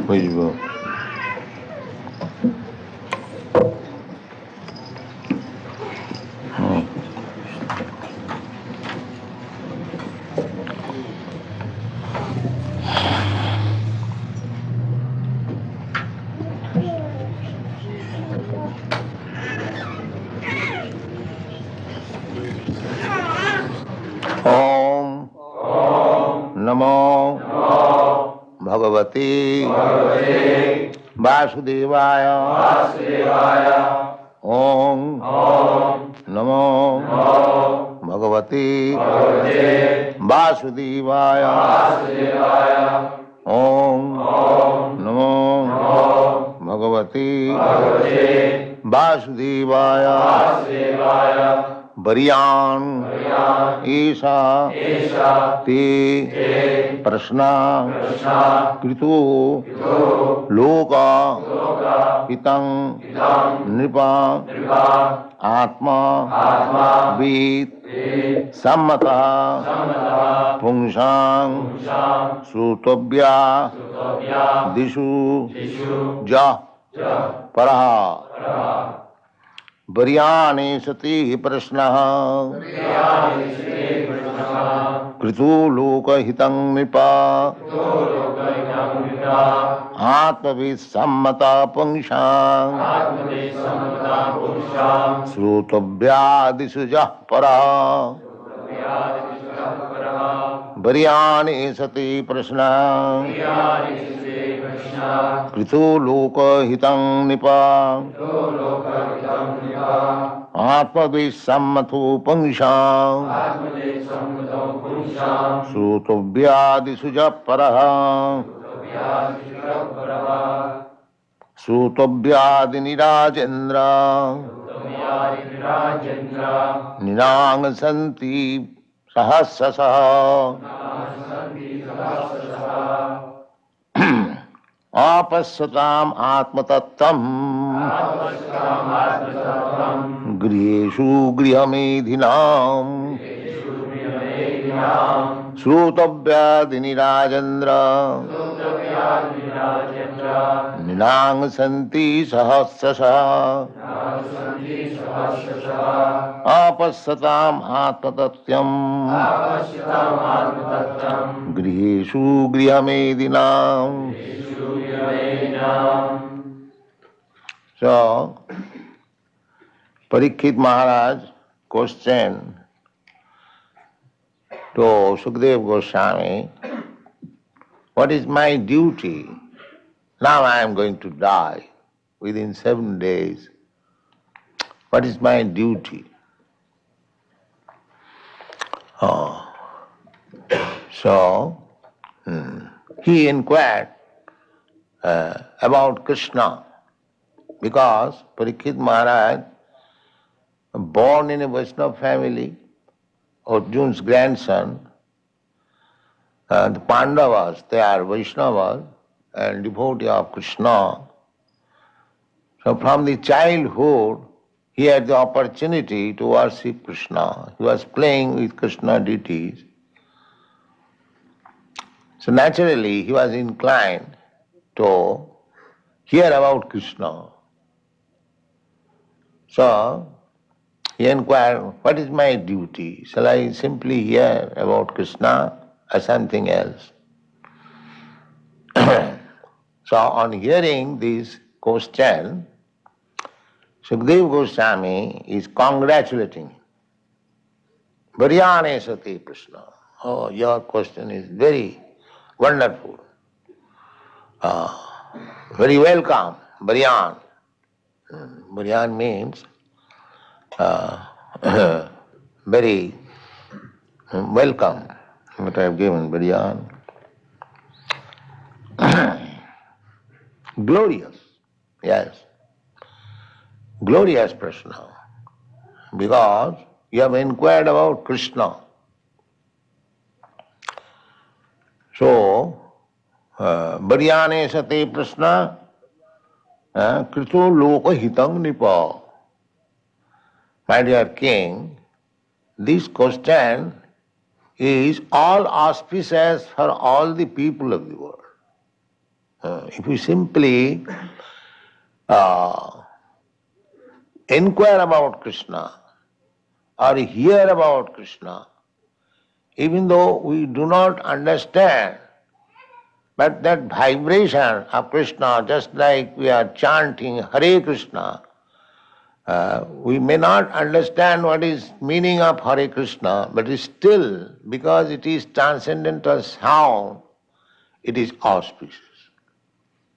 Which book? Om Namo Bhagavate Vasudevaya. Om Namo Bhagavate Vasudevaya. Om Namo Bhagavate Vasudevaya. Varyan Esha Te Prashna Kritu Loka Hitang Nripa Atma Vid Sammata Pungsang Sutobhya Dishu Ja Paraha. Varyane sati prashnah kritu loka hitang nipa atmavid sammata pungshang srutobhyadishu jah para. Varyane sati prashnah kritu loka hitang nipa Atmavisammatho pungsham Sutobhyadisuja paraha Sutobhyadinirajendra Ninang santi sahasrasaha Apasyatam atmatattam Griheshu grihamedhinam Srutobhyadinirajendra Ninang santi sahasrasaha Apasyatam atmatatyam Griheshu grihamedhinam. So, Parikshit Maharaj questioned to Sukadeva Goswami, what is my duty? Now I am going to die within 7 days. What is my duty? So, he inquired about Krishna, because Parikshit Maharaj, born in a Vaishnava family, Arjun's grandson, the Pandavas, they are Vaishnavas and devotee of Krishna. So from the childhood, he had the opportunity to worship Krishna. He was playing with Krishna deities. So naturally, he was inclined to hear about Krishna. So he inquired, what is my duty? Shall I simply hear about Krishna or something else? So on hearing this question, Sukadeva Goswami is congratulating him. Varyane sati Krishna. Oh, your question is very wonderful. Very welcome, Varyan. Varyan means very welcome. What I have given, Varyan. Glorious, yes. Glorious Prashna. Because you have inquired about Krishna. So, Baryane sate prasna krito loka hitang nipa. My dear king, this question is all auspicious for all the people of the world. If we simply inquire about Krishna or hear about Krishna, even though we do not understand, but that vibration of Krishna, just like we are chanting Hare Krishna, we may not understand what is meaning of Hare Krishna, but still, because it is transcendental sound, it is auspicious.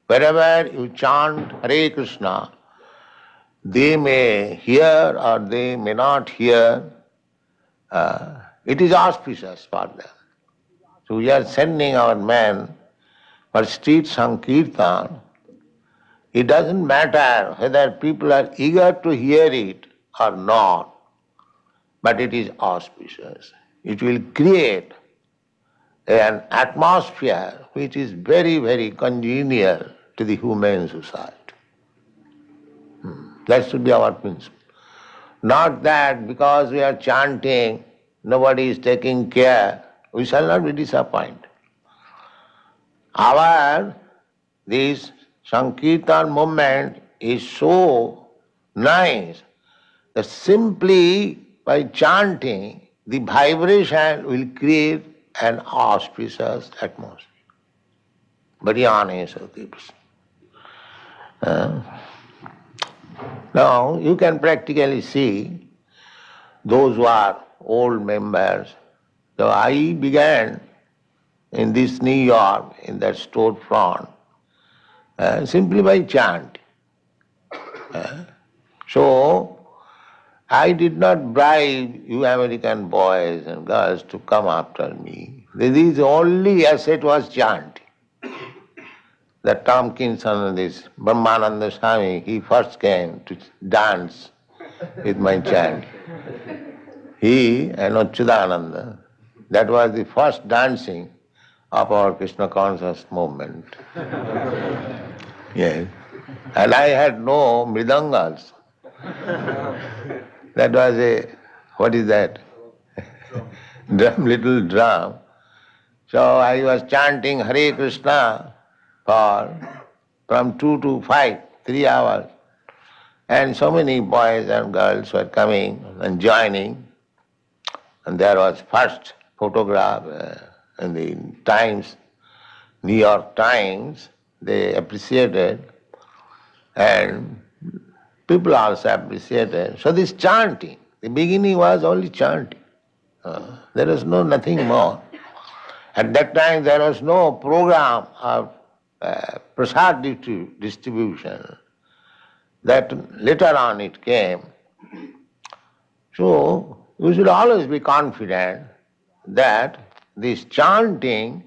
Wherever you chant Hare Krishna, they may hear or they may not hear, it is auspicious for them. So we are sending our men for street Sankirtan. It doesn't matter whether people are eager to hear it or not, but it is auspicious. It will create an atmosphere which is very, very congenial to the human society. That should be our principle. Not that because we are chanting, nobody is taking care, we shall not be disappointed. This Sankirtan movement is so nice that simply by chanting, the vibration will create an auspicious atmosphere. Baryane sati prasna. Now, you can practically see those who are old members. So I began in this New York, in that storefront, simply by chant. So, I did not bribe you American boys and girls to come after me. This only asset was chanting. That Tom Kinson, this Brahmananda Swami, he first came to dance with my chant. He and Achyutananda, that was the first dancing of our Krishna conscious movement. Yes. And I had no mridangas. That was what is that? Drum, little drum. So I was chanting Hare Krishna from 2 to 5, 3 hours. And so many boys and girls were coming and joining. And there was first photograph in the Times, New York Times. They appreciated, and people also appreciated. So this chanting, the beginning was only chanting. There was nothing more. At that time there was no program of prasad distribution. That later on it came. So you should always be confident that this chanting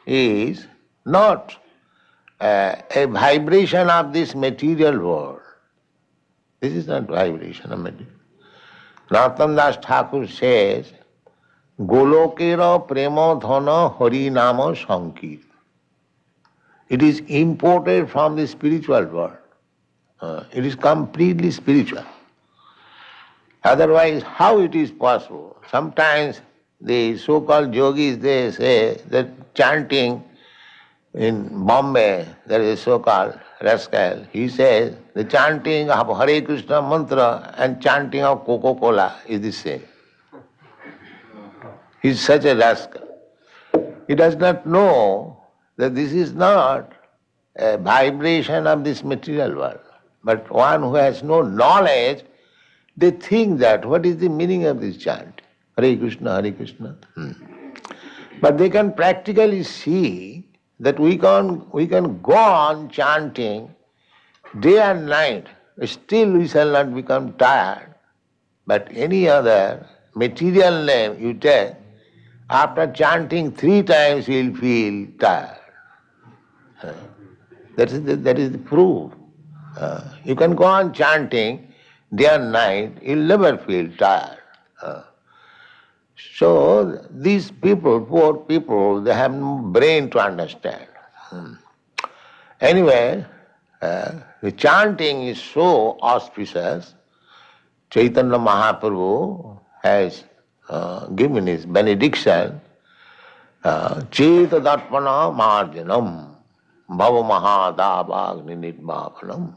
is not a vibration of this material world. This is not vibration of material. Narottam Das Thakur says, Golokera prema dhana hari nama sankir. It is imported from the spiritual world. It is completely spiritual. Otherwise, how it is possible? Sometimes the so-called yogis, they say that chanting in Bombay, there is a so-called rascal, he says the chanting of Hare Krishna mantra and chanting of Coca-Cola is the same. He is such a rascal. He does not know that this is not a vibration of this material world, but one who has no knowledge, they think that what is the meaning of this chant? Hare Krishna, Hare Krishna. But they can practically see that we can go on chanting day and night, still we shall not become tired. But any other material name you take, after chanting 3 times you will feel tired. That is the proof. You can go on chanting day and night, you'll never feel tired. So these people, poor people, they have no brain to understand. Anyway, the chanting is so auspicious. Chaitanya Mahaprabhu has given his benediction, Cheta Darpana Marjanam Bhava Mahadabhagni Nidmapanam.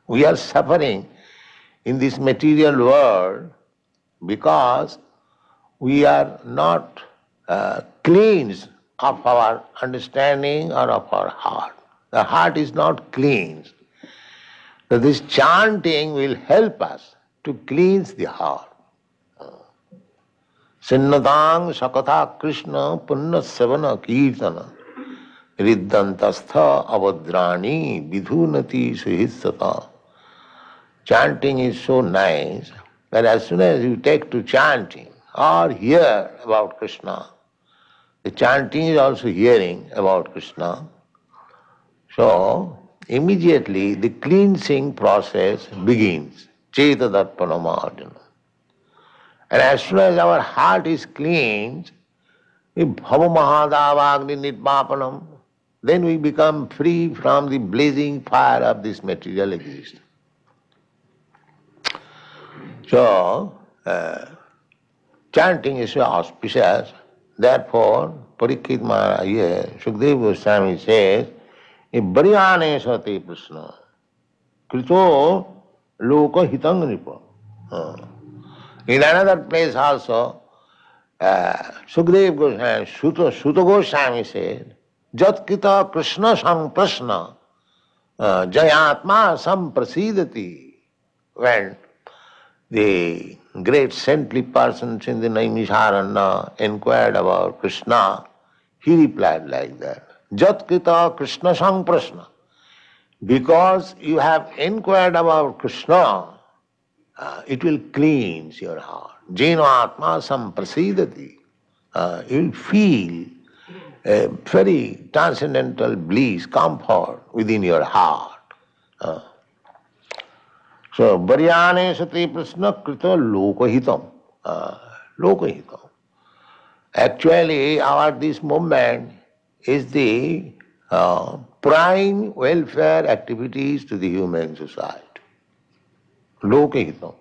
We are suffering in this material world because we are not cleansed of our understanding or of our heart. The heart is not cleansed. So this chanting will help us to cleanse the heart. Sinnatang sakatha Krishna punna savana kirtana riddantastha avadrani vidhunati suhissata. Chanting is so nice that as soon as you take to chanting or hear about Krishna, the chanting is also hearing about Krishna. So immediately the cleansing process begins. Cheta darpana marjana. And as soon as our heart is cleansed, bhava mahadavagni nidmapanam, then we become free from the blazing fire of this material existence. So, chanting is so auspicious. Therefore, Parikshit Maharaj here, Sukadeva Goswami says, Baryane sate prasna, krito loka hitang nipa. In another place also, Sukadeva Goswami, Suta Goswami said, Jat kita Krishna sang prasna, jayatma sam prasidati. When the great saintly persons in the Naimisharanya inquired about Krishna, he replied like that, Jat kita Krishna sang prasna. Because you have inquired about Krishna, it will cleanse your heart. Jeno atma sam prasidati. You will feel a very transcendental bliss, comfort within your heart. So, Baryane sati prasna krita lokahitam. Lokahitam. Actually, this movement is the prime welfare activities to the human society. Lokahitam.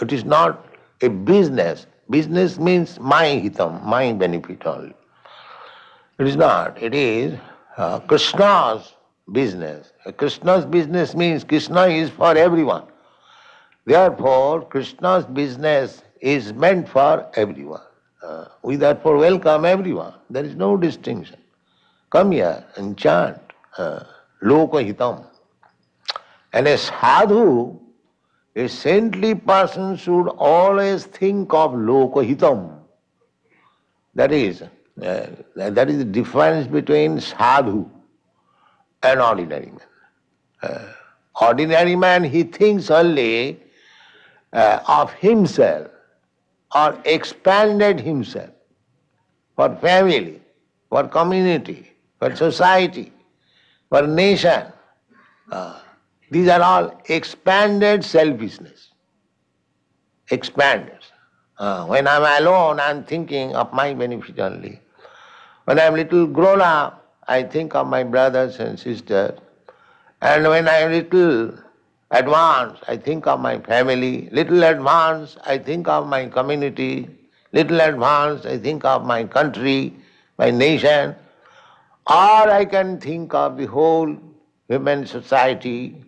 It is not a business. Business means my hitam, my benefit only. It is not. It is Krishna's business. Krishna's business means Krishna is for everyone. Therefore, Krishna's business is meant for everyone. We therefore welcome everyone. There is no distinction. Come here and chant Lokahitam. And a sadhu, a saintly person should always think of Lokahitam. That is the difference between sadhu and ordinary man. Ordinary man, he thinks only of himself or expanded himself for family, for community, for society, for nation. These are all expanded selfishness. Expanded. When I'm alone, I'm thinking of my benefit only. When I'm little grown up, I think of my brothers and sisters. And when I'm little advanced, I think of my family. Little advanced, I think of my community. Little advanced, I think of my country, my nation. Or I can think of the whole human society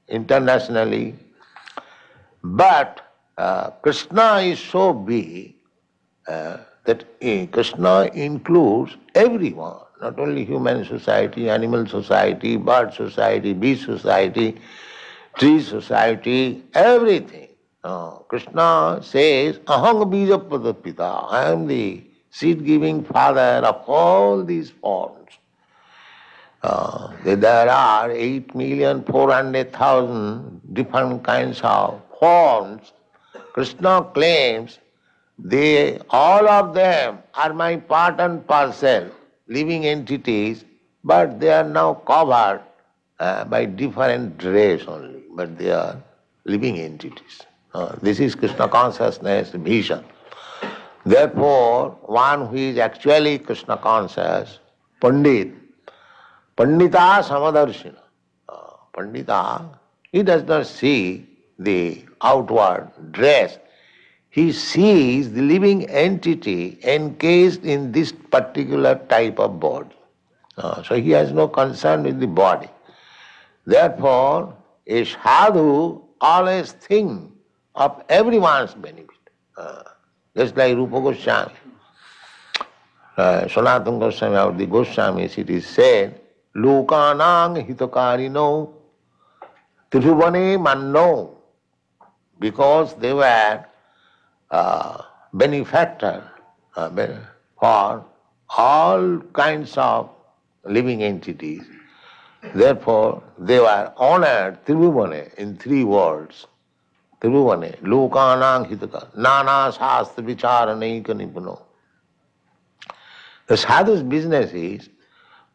internationally. But Krishna is so big that Krishna includes everyone, not only human society, animal society, bird society, bee society, tree society, everything. Krishna says, Aham bija pradapita, I am the seed-giving father of all these forms. There are 8,400,000 different kinds of forms. Krishna claims all of them are my part and parcel, living entities, but they are now covered by different dress only, but they are living entities. This is Krishna consciousness vision. Therefore, one who is actually Krishna conscious, Pandit, Pandita Samadarshina. Pandita, he does not see the outward dress. He sees the living entity encased in this particular type of body. So he has no concern with the body. Therefore, a sadhu always thinks of everyone's benefit. Just like Rupa Goswami, Sanatana Goswami or the Goswamis, it is said, Lokanang hitakarino tribhuvane manno, because they were benefactor for all kinds of living entities. Therefore, they were honored Tribhuvane in three words. Tribhuvane, Lokanang hitaka, Nana Shastra Vicharanaika Nipuno. The sadhu's business is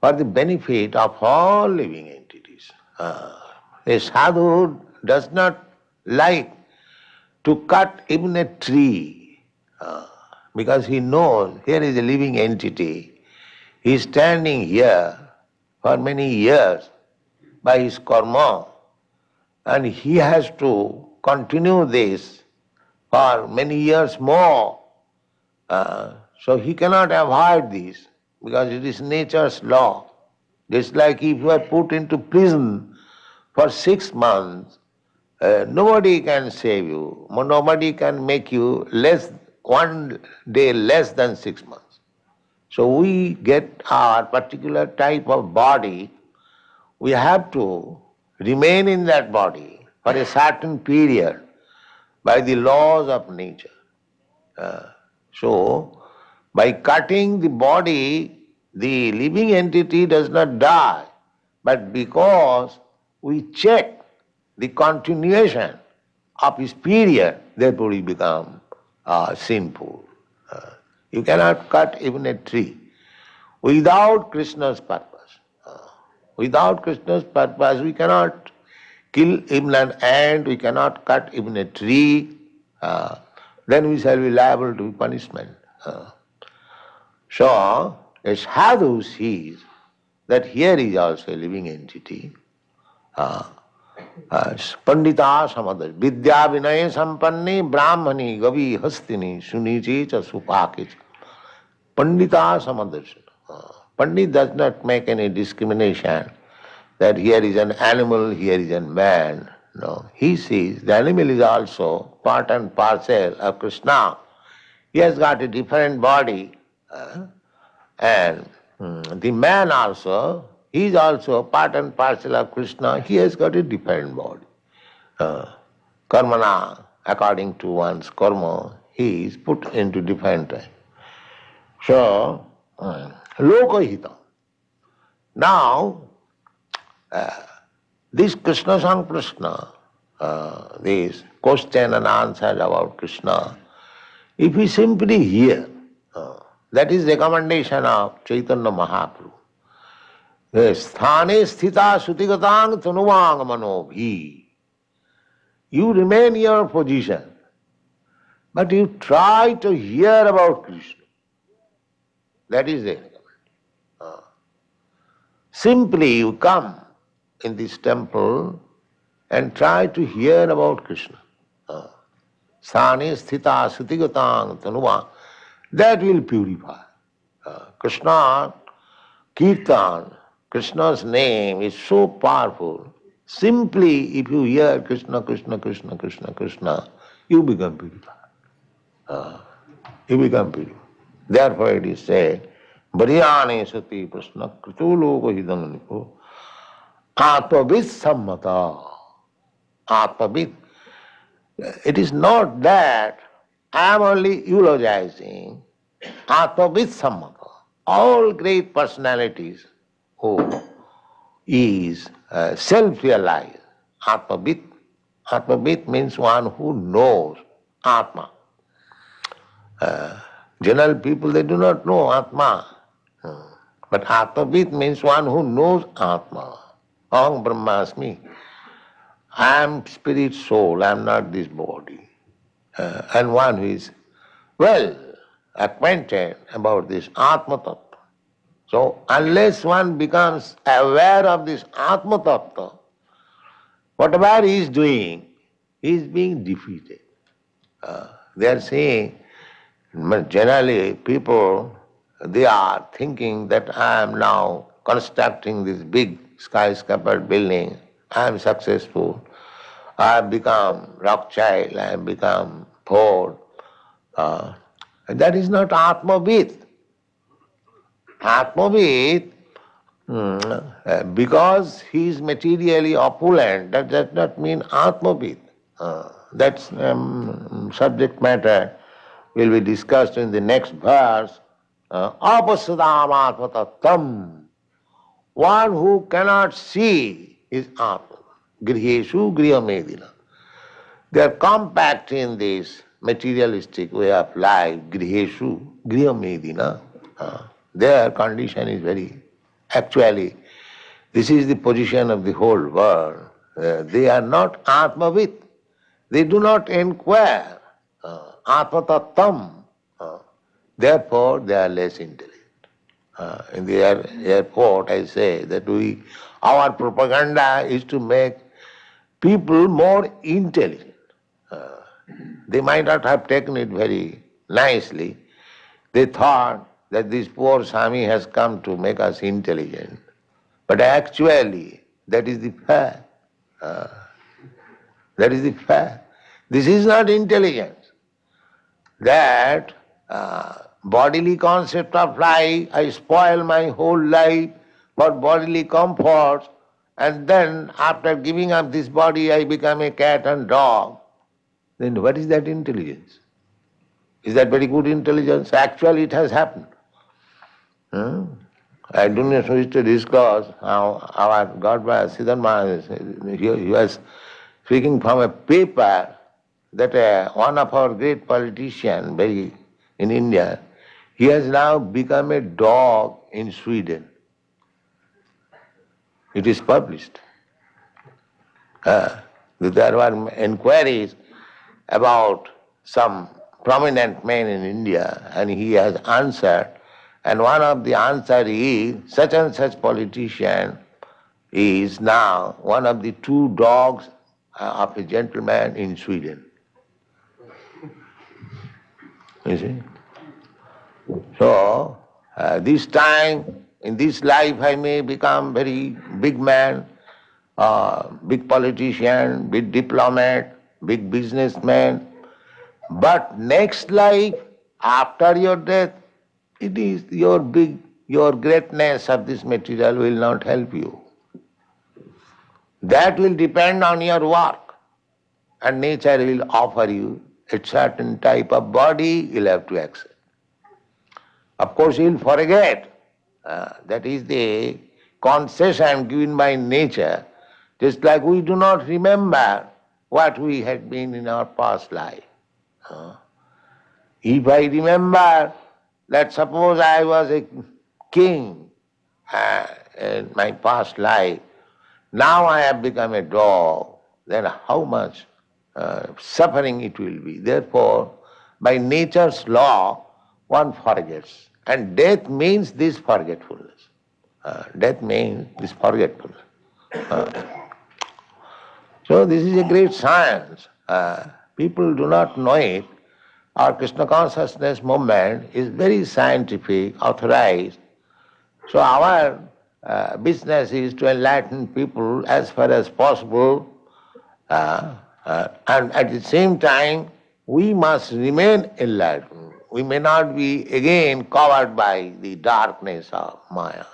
for the benefit of all living entities. A sadhu does not like to cut even a tree because he knows here is a living entity. He is standing here for many years by his karma, and he has to continue this for many years more. So he cannot avoid this because it is nature's law. Just like if you are put into prison for 6 months, nobody can save you. Nobody can make you one day less than 6 months. So we get our particular type of body, we have to remain in that body for a certain period by the laws of nature. So by cutting the body, the living entity does not die, but because we check the continuation of his period, therefore he become sinful. You cannot cut even a tree without Krishna's purpose. Without Krishna's purpose, we cannot kill even an ant, we cannot cut even a tree, then we shall be liable to punishment. So, a sadhu sees that here is also a living entity. Pandita samadar, vidya vinaya sampanni, brahmani, gavi, hastini, sunichi, cha supaki. Pandita samadarshana. Pandit does not make any discrimination that here is an animal, here is a man. No, he sees the animal is also part and parcel of Krishna. He has got a different body, and the man also, he is also part and parcel of Krishna. He has got a different body. Karmana, according to one's karma, he is put into different time. So, lokahita. Now, this Krishna Samprashna, this question and answer about Krishna, if we simply hear, that is recommendation of Chaitanya Mahaprabhu. Sthane sthita sutigatang tanuvang manobhi. You remain in your position, but you try to hear about Krishna. That is the recommendation. Simply you come in this temple and try to hear about Krishna. Sthane sthita sutigatang tanuvang. That will purify. Krishna Kirtan, Krishna's name is so powerful. Simply if you hear Krishna, Krishna, Krishna, Krishna, Krishna, you become purified. You become purified. Therefore it is said, Variyane sati prasna krito loka hidang nipo atmavid sammata. Atmavid. It is not that I am only eulogizing. Atmavid sammata. All great personalities who is self-realized. Atmavid. Atmavid means one who knows Atma. General people, they do not know Atma. But Atmavid means one who knows Atma. Aham Brahmasmi. I am spirit soul, I am not this body. and one who is well acquainted about this Atma Tattva. So unless one becomes aware of this Atma Tattva, whatever he is doing, he is being defeated. They are saying, generally people, they are thinking that I am now constructing this big skyscraper building, I am successful, I have become Rothschild, I have become Ford. That is not Atmavid. Atmavid, because he is materially opulent, that does not mean Atmavid. That's subject matter will be discussed in the next verse. Apasadam Atmatattam. One who cannot see is Atma. Griheshu Griham. They are compact in this materialistic way of life, griheshu, griham. Their condition is very, actually, this is the position of the whole world. They are not Atmavit. They do not inquire. Atmatattam. Therefore, they are less intelligent. In the airport, I say that our propaganda is to make people more intelligent. They might not have taken it very nicely. They thought that this poor Swami has come to make us intelligent. But actually, that is the fact. That is the fact. This is not intelligence. That bodily concept of life, I spoil my whole life for bodily comforts, and then after giving up this body, I become a cat and dog. Then what is that intelligence? Is that very good intelligence? Actually, it has happened. I do not wish to discuss how our Godbrother Siddhar Maharaj, he was speaking from a paper that one of our great politicians in India, he has now become a dog in Sweden. It is published. There were inquiries about some prominent man in India, and he has answered, and one of the answer is, such and such politician is now one of the two dogs of a gentleman in Sweden. You see? So, this time, in this life, I may become very big man, big politician, big diplomat, big businessman. But next life, after your death, it is your greatness of this material will not help you. That will depend on your work. And nature will offer you a certain type of body you'll have to accept. Of course, you'll forget. That is the concession given by nature, just like we do not remember what we had been in our past life. If I remember that suppose I was a king in my past life, now I have become a dog, then how much suffering it will be. Therefore, by nature's law, one forgets. And death means this forgetfulness. Death means this forgetfulness. So this is a great science. People do not know it. Our Krishna consciousness movement is very scientific, authorized. So our business is to enlighten people as far as possible, and at the same time we must remain enlightened. We may not be again covered by the darkness of Maya.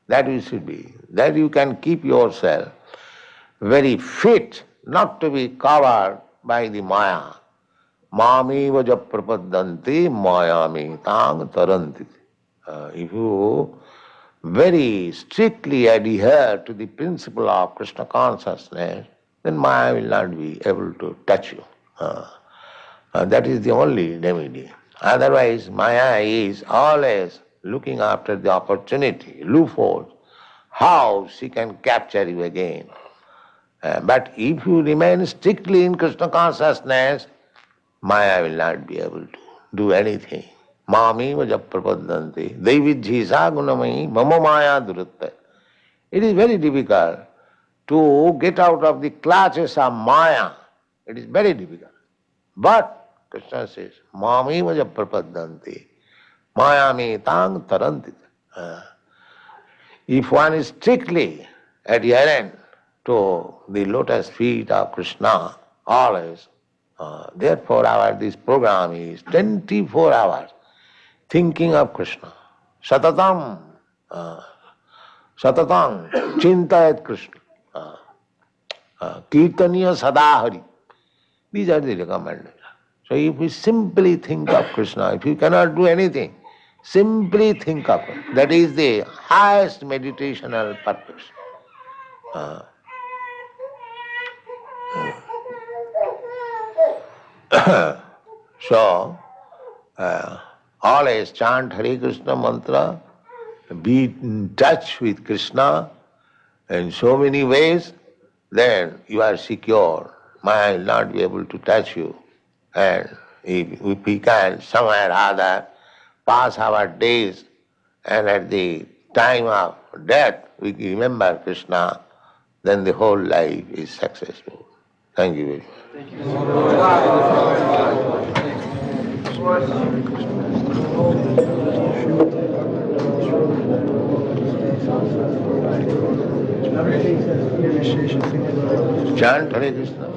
That we should be. That you can keep yourself very fit not to be covered by the Maya. Mami vaja prapadanti mayami tang taranti. If you very strictly adhere to the principle of Krishna consciousness, then Maya will not be able to touch you. That is the only remedy. Otherwise, Maya is always looking after the opportunity, loopholes, how she can capture you again. But if you remain strictly in Krishna consciousness, Maya will not be able to do anything. Mami vajaprapadanti devidjisa gunamai mama maya duratta. It is very difficult to get out of the clutches of Maya. It is very difficult. But Krishna says, Mami vajaprapadanti maya me tang taranti. If one is strictly adherent to the lotus feet of Krishna, always, therefore this program is 24 hours thinking of Krishna. Satatam, satatam, chintayat Krishna. Kirtaniya sadahari. These are the recommendations. So if we simply think of Krishna, if you cannot do anything, simply think of it. That is the highest meditational purpose. So, always chant Hare Krishna mantra, be in touch with Krishna in so many ways, then you are secure. Maya will not be able to touch you. And if we can somewhere or other pass our days and at the time of death we remember Krishna, then the whole life is successful. Thank you very much. Thank you so much. Chant Hare Krishna.